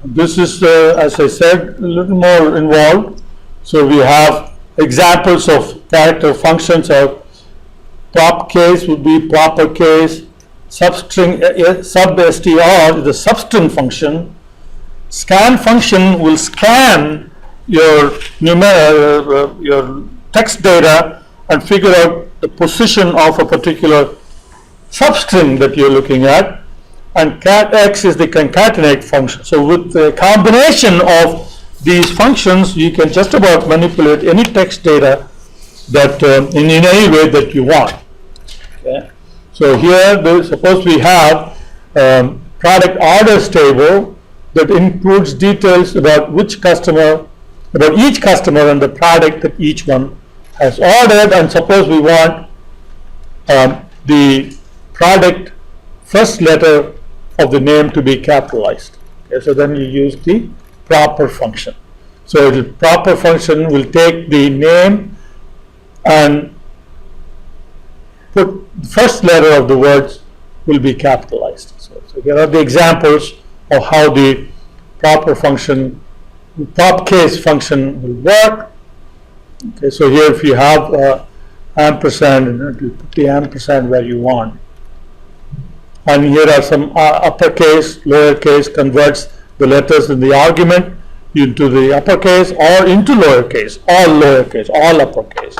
This is, as I said, a little more involved. So we have examples of character functions. Of prop case would be proper case. Substring sub-str is the substring function. Scan function will scan your your text data and figure out the position of a particular substring that you're looking at. And cat-x is the concatenate function. So with the combination of these functions, you can just about manipulate any text data that in any way that you want. Okay. So here, suppose we have product orders table that includes details about each customer and the product that each one has ordered. And suppose we want the product first letter of the name to be capitalized. Okay, so then you use the proper function. So the proper function will take the name and put the first letter of the words will be capitalized. So here are the examples of how the proper function, prop case function will work. Okay, so here if you have ampersand, you put the ampersand where you want. And here are some uppercase, lowercase, converts the letters in the argument into the uppercase or into lowercase, all lowercase, all uppercase.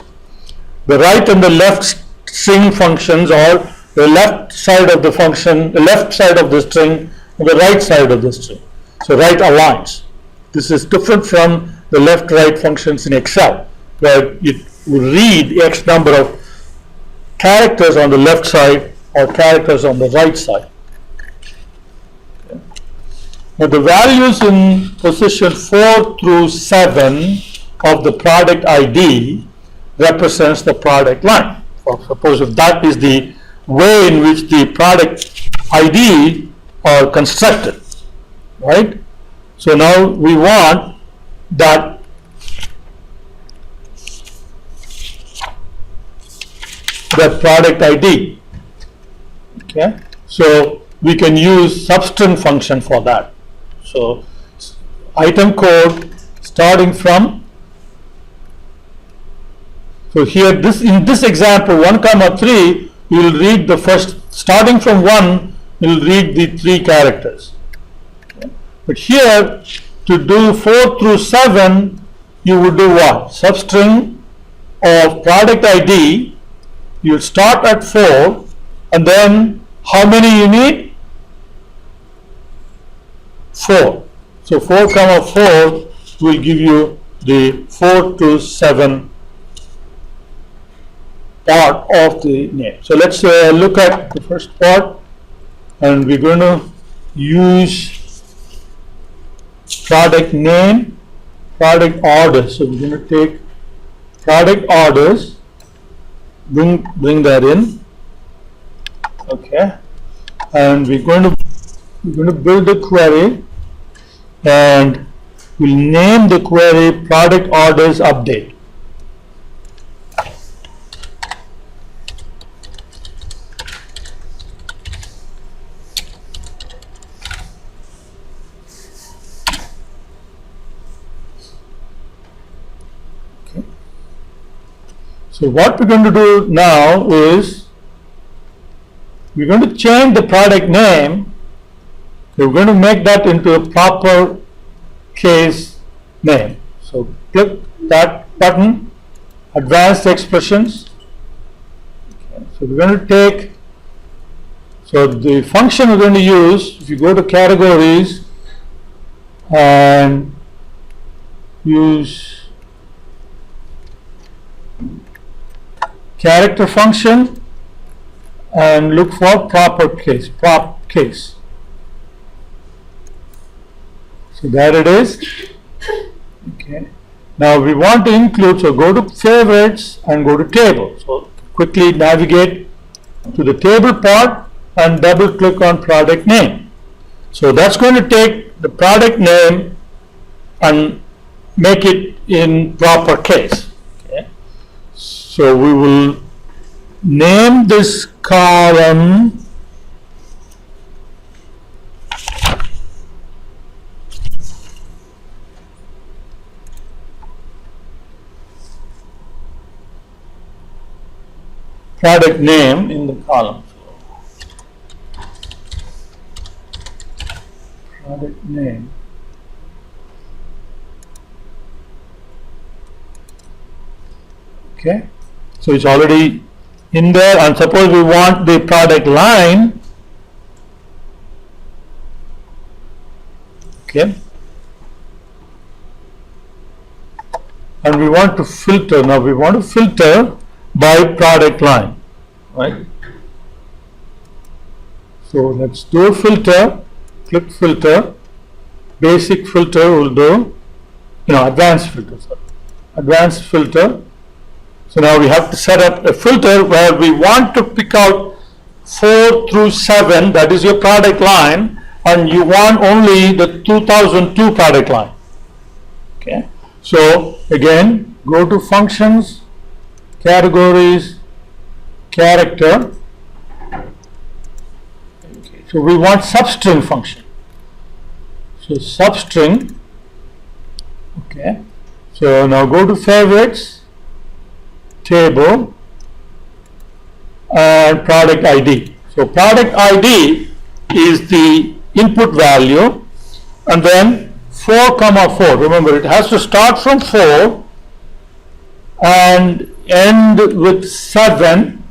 The right and the left string functions, or the left side of the function, the left side of the string, and the right side of the string. So right aligns. This is different from the left-right functions in Excel, where it will read X number of characters on the left side or characters on the right side. Okay. Now the values in position 4 through 7 of the product ID represents the product line. So suppose if that is the way in which the product ID are constructed, right? So now we want that product ID. Okay, so we can use substring function for that. So item code starting from, so here in this example 1, 3, you will read the first, starting from 1, you will read the 3 characters. Okay. But here to do 4 through 7, you would do what? Substring of product ID, you will start at 4, and then how many you need? 4. So 4, 4 will give you the 4 to 7 part of the name. So let's look at the first part, and we're going to use product name, product orders. So we're going to take product orders, bring that in. Okay, and we're going to build a query, and we'll name the query product orders update. Okay. So what we're going to do now is we're going to change the product name. We're going to make that into a proper case name. So click that button, advanced expressions. Okay. So we're going to take, so the function we're going to use, if you go to categories and use character function, and look for proper case, prop case. So there it is. Okay. Now we want to include, so go to favorites and go to table. So quickly navigate to the table part and double click on product name. So that's going to take the product name and make it in proper case. Okay. So we will name this column product name in the column. Product name. Okay, so it's already in there, and suppose we want the product line. Okay, and we want to filter. Now we want to filter by product line, right? So let's do a filter. Click filter. Basic filter will do, advanced filter. Sorry. Advanced filter. So now we have to set up a filter where we want to pick out 4 through 7, that is your product line, and you want only the 2002 product line. Okay. So again, go to functions, categories, character. Okay. So we want substring function. So substring. Okay. So now go to favorites, table, and product ID. So product ID is the input value, and then 4, 4. Remember, it has to start from 4 and end with 7.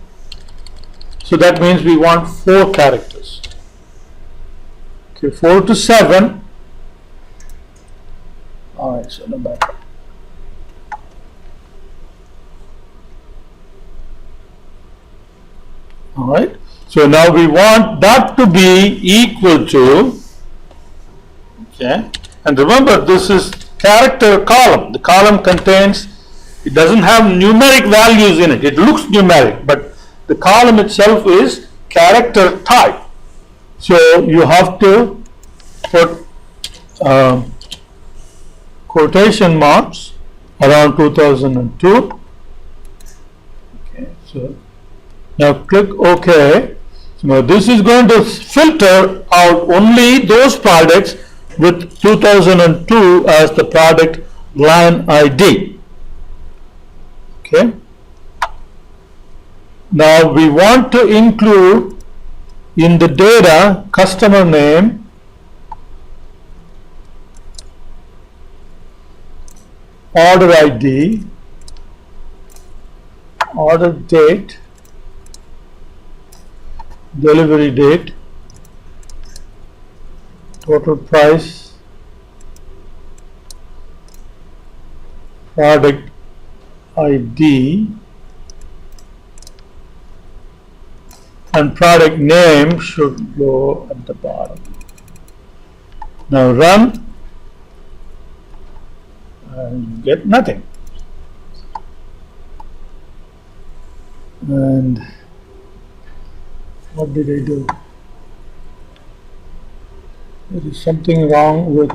So that means we want 4 characters. Okay, 4 to 7. All right, so no matter. All right. So now we want that to be equal to, okay, and remember this is character column. The column contains, it doesn't have numeric values in it. It looks numeric, but the column itself is character type. So you have to put quotation marks around 2002. Okay, so now click OK. So now this is going to filter out only those products with 2002 as the product line ID. Okay. Now we want to include in the data customer name, order ID, order date, delivery date, total price, product ID, and product name should go at the bottom. Now run, and you get nothing. And what did I do? There is something wrong with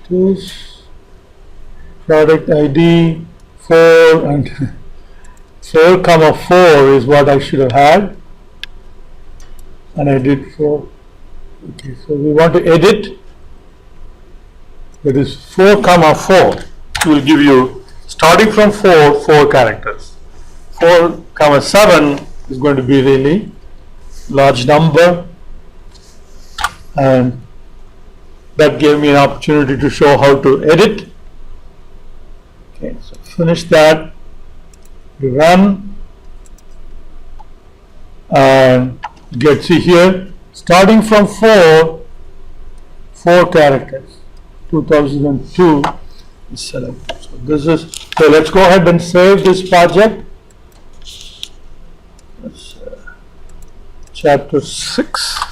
tools, product ID 4, and 4, 4 is what I should have had, and I did 4. Okay, so we want to edit. That is 4, 4 will give you, starting from 4 characters. 4, 7 is going to be really large number, and that gave me an opportunity to show how to edit. Okay, so finish that, you run, and you get, see here, starting from 4 characters, 2002 is selected. So this is, so let's go ahead and save this project. Chapter 6.